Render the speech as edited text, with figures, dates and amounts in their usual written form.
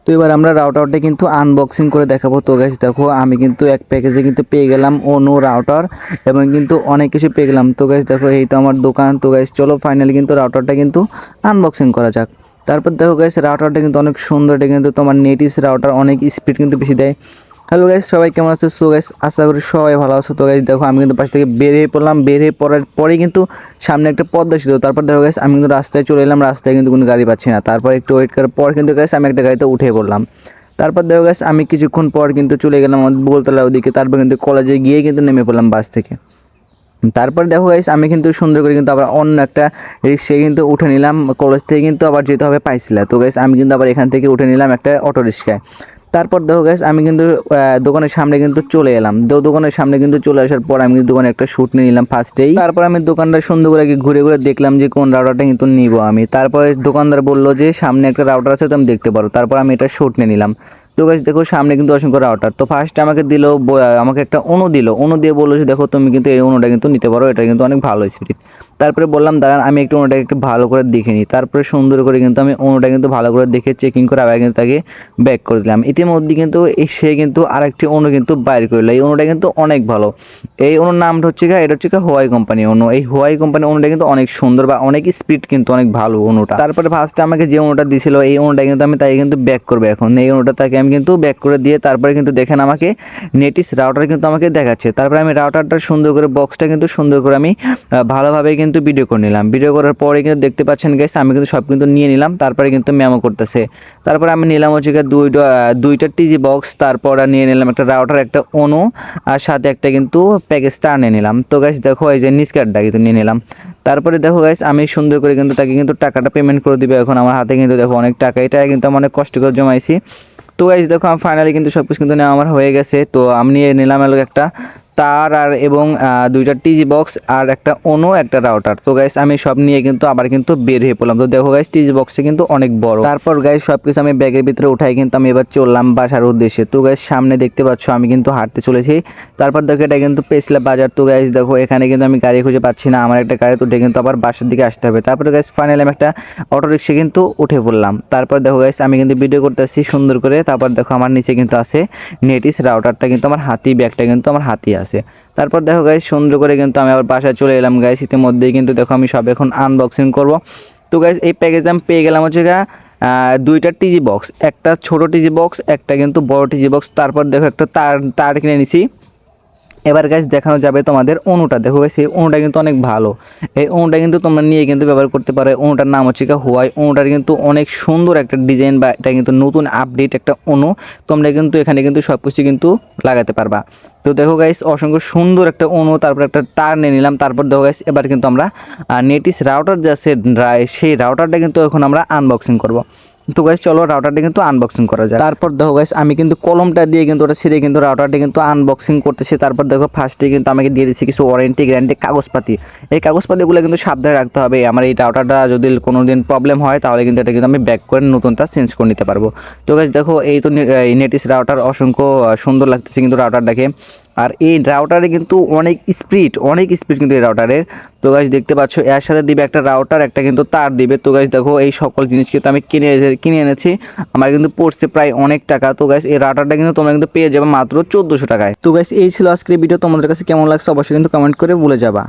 তো এবার আমরা রাউটারটা কিন্তু আনবক্সিং করে দেখাবো। তো গাইস দেখো আমি কিন্তু এক প্যাকেজে কিন্তু পেয়ে গেলাম অনু রাউটার এবং কিন্তু অনেক কিছু পেয়ে গেলাম। তো গাইস দেখো এই তো আমার দোকান। তো গাইস চলো ফাইনালি কিন্তু রাউটারটা কিন্তু আনবক্সিং করা যাক। তারপর দেখো গাইস রাউটারটা কিন্তু অনেক সুন্দর, এটা কিন্তু তোমার নেটিস রাউটার, অনেক স্পিড কিন্তু বেশি দেয়। হ্যালো গাইস, সবাই কেমন আছে? সো গাইস আশা করি সবাই ভালো আছো। তো গাইস দেখো আমি কিন্তু পাশ থেকে বের হয়ে পড়লাম, বের হয়ে পড়ার পরেই কিন্তু সামনে একটা পদ্মা সেতু। তারপর দেখো গাইস আমি কিন্তু রাস্তায় চলে এলাম, রাস্তায় কিন্তু কোনো গাড়ি পাচ্ছি না। তারপর একটু ওয়েট করার পর কিন্তু গাইস আমি একটা গাড়িতে উঠে পড়লাম। তারপর দেখো গাইস আমি কিছুক্ষণ পর কিন্তু চলে গেলাম আমাদের বলতলা ওদিকে। তারপর কিন্তু কলেজে গিয়ে কিন্তু নেমে পড়লাম বাস থেকে। তারপর দেখো গাইস আমি কিন্তু সুন্দর করে কিন্তু আবার অন্য একটা রিক্সায় কিন্তু উঠে নিলাম। কলেজ থেকে কিন্তু আবার যেতে হবে পাইছিলা। তো গাইস আমি কিন্তু আবার এখান থেকে উঠে নিলাম একটা অটো রিক্সায়। তারপর দেখো গাইস আমি কিন্তু দোকানের সামনে কিন্তু চলে এলাম। দোকানের সামনে কিন্তু চলে আসার পর আমি কিন্তু দোকানে একটা শ্যুট নিয়ে নিলাম ফার্স্টেই। তারপর আমি দোকানটা সুন্দর করে ঘুরে ঘুরে দেখলাম যে কোন রাউটারটা কিন্তু নিব আমি। তারপরে দোকানদার বললো যে সামনে একটা রাউটার আছে, তুমি দেখতে পারো। তারপর আমি এটা শ্যুট নিয়ে নিলাম। তো গাইস দেখো সামনে কিন্তু অসংখ্য রাউটার। তো ফার্স্টে আমাকে দিল, আমাকে একটা অনু দিল। অনু দিয়ে বললো যে দেখো তুমি কিন্তু এই অনুটা কিন্তু নিতে পারো, এটা কিন্তু অনেক ভালো স্পিড। তারপরে বললাম দাঁড়ান আমি একটু অনুটাকে একটু ভালো করে দেখে নিই। তারপরে সুন্দর করে কিন্তু আমি অনুটা কিন্তু ভালো করে দেখে চেকিং করে আবার কিন্তু তাকে ব্যাক করে দিলাম। ইতিমধ্যে কিন্তু সে কিন্তু আরেকটি অনু কিন্তু বাইর করলো। এই অনুটা কিন্তু অনেক ভালো। এই অনুর নামটা হচ্ছে এটা হচ্ছে হোয়াই কোম্পানি অনু। এই হোয়াই কোম্পানি অনুটা কিন্তু অনেক সুন্দর বা অনেক স্পিড কিন্তু অনেক ভালো অনুটা। তারপরে ফার্স্টে আমাকে যে অনুটা দিছিল এই অনুটা কিন্তু আমি তাই কিন্তু ব্যাক করবো এখন। এই অনুটা তাকে আমি কিন্তু ব্যাক করে দিয়ে তারপরে কিন্তু দেখেন আমাকে নেটিস রাউটার কিন্তু আমাকে দেখাচ্ছে। তারপরে আমি রাউটারটা সুন্দর করে বক্সটা কিন্তু সুন্দর করে আমি ভালোভাবে কিন্তু ভিডিও করে নিলাম। ভিডিও করার পরে কিন্তু দেখতে পাচ্ছেন গাইস আমি কিন্তু সব কিন্তু নিয়ে নিলাম। তারপরে কিন্তু মেমো করতেছে। তারপরে আমি নিলাম হচ্ছে দুইটা টিজি বক্স। তারপর নিয়ে নিলাম একটা রাউটার, একটা অনু, আর সাথে একটা কিন্তু প্যাকেজটা নিয়ে নিলাম। তো গাইস দেখো এই যে নিস্কারটা কিন্তু নিয়ে নিলাম। তারপরে দেখো গাইস আমি সুন্দর করে কিন্তু তাকে কিন্তু টাকাটা পেমেন্ট করে দিবে এখন। আমার হাতে কিন্তু দেখো অনেক টাকা, এটা কিন্তু আমি অনেক কষ্ট করে জমাইছি। তো গাইস দেখো আমি ফাইনালি কিন্তু সব কিছু কিন্তু নেওয়া আমার হয়ে গেছে। তো আমি নিয়ে নিলাম একটা তার আর এবং দুইটা টিজি বক্স আর একটা অনু, একটা রাউটার। তো গাইস আমি সব নিয়ে কিন্তু আবার কিন্তু বের হয়ে পড়লাম। তো দেখো গাইস টিজি বক্সে কিন্তু অনেক বড়। তারপর গাইস সব কিছু আমি ব্যাগের ভিতরে উঠাই কিন্তু আমি এবার চললাম বাসার উদ্দেশ্যে। তো গাইস সামনে দেখতে পাচ্ছ আমি কিন্তু হাঁটতে চলেছি। তারপর দেখো এটা কিন্তু পেছলা বাজার। তো গাইস দেখো এখানে কিন্তু আমি গাড়ি খুঁজে পাচ্ছি না, আমার একটা গাড়ি উঠে কিন্তু আবার বাসার দিকে আসতে হবে। তারপরে গাইস ফাইনালি আমি একটা অটো রিক্সা কিন্তু উঠে পড়লাম। তারপর দেখো গাইস আমি কিন্তু ভিডিও করতেছি সুন্দর করে। তারপর দেখো আমার নিচে কিন্তু আছে নেটিস রাউটারটা কিন্তু আমার হাতি, ব্যাগটা কিন্তু আমার হাতি আছে। তারপর দেখো গাইস সুন্দর করে কিন্তু আমি আবার বাসায় চলে এলাম গাইস। ইতিমধ্যেই কিন্তু দেখো আমি সব এখন আনবক্সিং করব। তো গাইস এই প্যাকেজ আমি পেয়ে গেলাম হচ্ছে দুইটা টিজি বক্স, একটা ছোট টিজি বক্স, একটা কিন্তু বড় টিজি বক্স। তারপর দেখো একটা তার কিনে নিছি। এবার গাইস দেখানো যাবে তোমাদের অনুটা। দেখো গাইস এই অনুটা কিন্তু অনেক ভালো। এই অনুটা কিন্তু তোমরা নিয়ে কিন্তু ব্যবহার করতে পারো। অনুটার নাম হচ্ছে হোয়াই। অনুটার কিন্তু অনেক সুন্দর একটা ডিজাইন বা এটা কিন্তু নতুন আপডেট একটা অনু। তোমরা কিন্তু এখানে কিন্তু সব কিছু কিন্তু লাগাতে পারবা। তো দেখো গাইস অসংখ্য সুন্দর একটা অনু। তারপর একটা তার নিয়ে নিলাম। তারপর দেখো গাইস এবার কিন্তু আমরা নেটিস রাউটার যে আছে সেই রাউটারটা কিন্তু এখন আমরা আনবক্সিং করব। তো গাইস চলো রাউটারটা কিন্তু আনবক্সিং করা যায়। তারপর দেখো গাইস আমি কিন্তু কলমটা দিয়ে কিন্তু ওটা ছিঁড়ে কিন্তু রাউটারটা কিন্তু আনবক্সিং করতেছি। তারপর দেখো ফার্স্টে কিন্তু আমাকে দিয়ে দিচ্ছি কিছু ওয়ারেন্টি গ্যারান্টি কাগজপাতি। এই কাগজপাতিগুলো কিন্তু সাবধানে রাখতে হবে। আমার এই রাউটারটা যদি কোনো দিন প্রবলেম হয় তাহলে কিন্তু এটা কিন্তু আমি ব্যাক করে নতুনটা চেঞ্জ করে নিতে পারবো। তো গাইস দেখো এই তো নেটিস রাউটার অসংখ্য সুন্দর লাগতেছে কিন্তু রাউটারটাকে। আর এই রাউটারে কিন্তু অনেক স্পিড কিন্তু এই রাউটারের। তো গাইস দেখতে পাচ্ছ এর সাথে দিবে একটা রাউটার, একটা কিন্তু তার দিবে। তো গাইস দেখো এই সকল জিনিস কিন্তু আমি কিনে এনেছি। আমার কিন্তু পড়ছে প্রায় অনেক টাকা। তো গাইস এই রাউটারটা কিন্তু তোমরা কিন্তু পেয়ে যাবে মাত্র 1400 টাকায়। তো গাইস এই ছিল আজকের ভিডিও। তোমাদের কাছে কেমন লাগছে অবশ্যই কিন্তু কমেন্ট করে বলে যাবা।